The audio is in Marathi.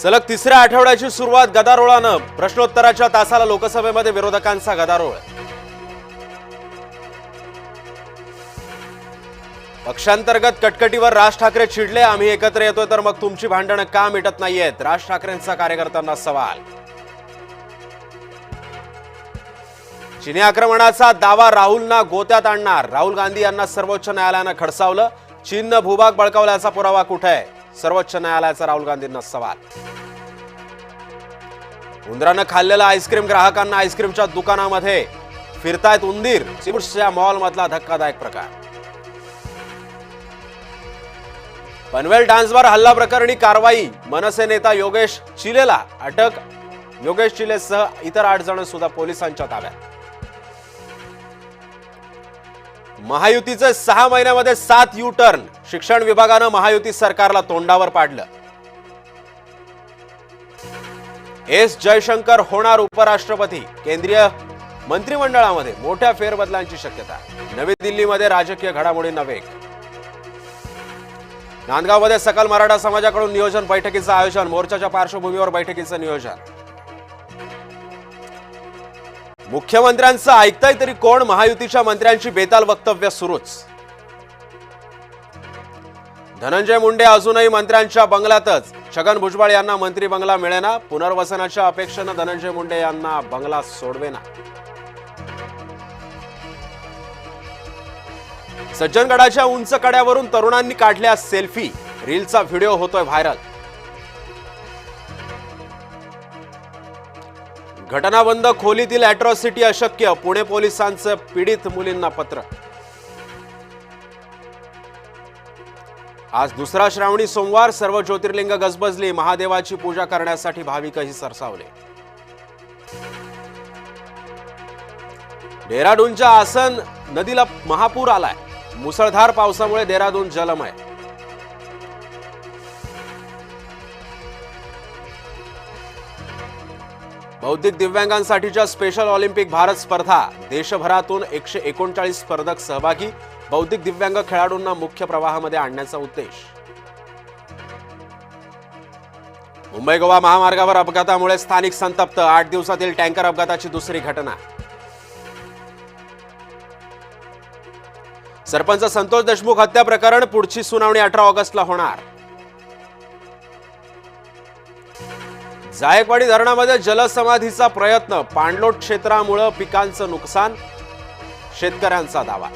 सलग तिसऱ्या आठवड्याची सुरुवात गदारोळानं. प्रश्नोत्तराच्या तासाला लोकसभेमध्ये विरोधकांचा गदारोळ. पक्षांतर्गत कटकटीवर राज ठाकरे चिडले. आम्ही एकत्र येतोय तर मग तुमची भांडणं का मिटत नाहीयेत, राज ठाकरेंचा कार्यकर्त्यांना सवाल. चिनी आक्रमणाचा दावा राहुलना गोत्यात आणणार. राहुल गांधी यांना सर्वोच्च न्यायालयानं खडसावलं. चीननं भूभाग बळकावल्याचा पुरावा कुठे आहे, सर्वोच्च न्यायालयाचा राहुल गांधींना सवाल. उंदरानं खाल्लेला आईस्क्रीम ग्राहकांना आईस्क्रीमच्या दुकानामध्ये फिरतायत उंदीर. सिम्सच्या मॉल मधला धक्कादायक प्रकार. पनवेल डान्स बार हल्ला प्रकरणी कारवाई. मनसे नेता योगेश चिलेला अटक. योगेश चिलेसह इतर 8 जण सुद्धा पोलिसांच्या ताब्यात. महायुतीचे 6 महिन्यामध्ये 7 यू टर्न. शिक्षण विभागानं महायुती सरकारला तोंडावर पाडलं. एस जयशंकर होणार उपराष्ट्रपती. केंद्रीय मंत्रिमंडळामध्ये मोठ्या फेरबदलांची शक्यता. नवी दिल्लीमध्ये राजकीय घडामोडींना वेग. नांदगावमध्ये सकल मराठा समाजाकडून नियोजन बैठकीचं आयोजन. मोर्चाच्या पार्श्वभूमीवर बैठकीचं नियोजन. मुख्यमंत्र्यांचं ऐकताय तरी कोण, महायुतीच्या मंत्र्यांची बेताल वक्तव्य सुरूच. धनंजय मुंडे अजूनही मंत्र्यांच्या बंगल्यातच. छगन भुजबळ यांना मंत्री बंगला मिळेना. पुनर्वसनाच्या अपेक्षेनं धनंजय मुंडे यांना बंगला सोडवेना. सज्जनगडाच्या उंच कड्यावरून तरुणांनी काढल्या सेल्फी. रीलचा व्हिडिओ होतोय व्हायरल. घटनाबंद खोलीतील अॅट्रॉसिटी अशक्य. पुणे पोलिसांचं पीडित मुलींना पत्र. आज दुसरा श्रावणी सोमवार. सर्व ज्योतिर्लिंग गजबजली. महादेवाची पूजा करण्यासाठी भाविकही सरसावले. डेहराडूनच्या आसन नदीला महापूर आलाय. मुसळधार पावसामुळे डेहराडून जलमय. बौद्धिक दिव्यांगांसाठीच्या स्पेशल ऑलिम्पिक भारत स्पर्धा. देशभरातून 139 स्पर्धक सहभागी. बौद्धिक दिव्यांग खेळाडूंना मुख्य प्रवाहामध्ये आणण्याचा उद्देश. मुंबई गोवा महामार्गावर अपघातामुळे स्थानिक संतप्त. 8 दिवसातील टँकर अपघाताची दुसरी घटना. सरपंच संतोष देशमुख हत्या प्रकरण. पुढची सुनावणी 18 ऑगस्टला होणार. जायकवाडी धरणामध्ये जलसमाधीचा प्रयत्न. पाणलोट क्षेत्रामुळे पिकांचं नुकसान. शेतकऱ्यांचा दावा.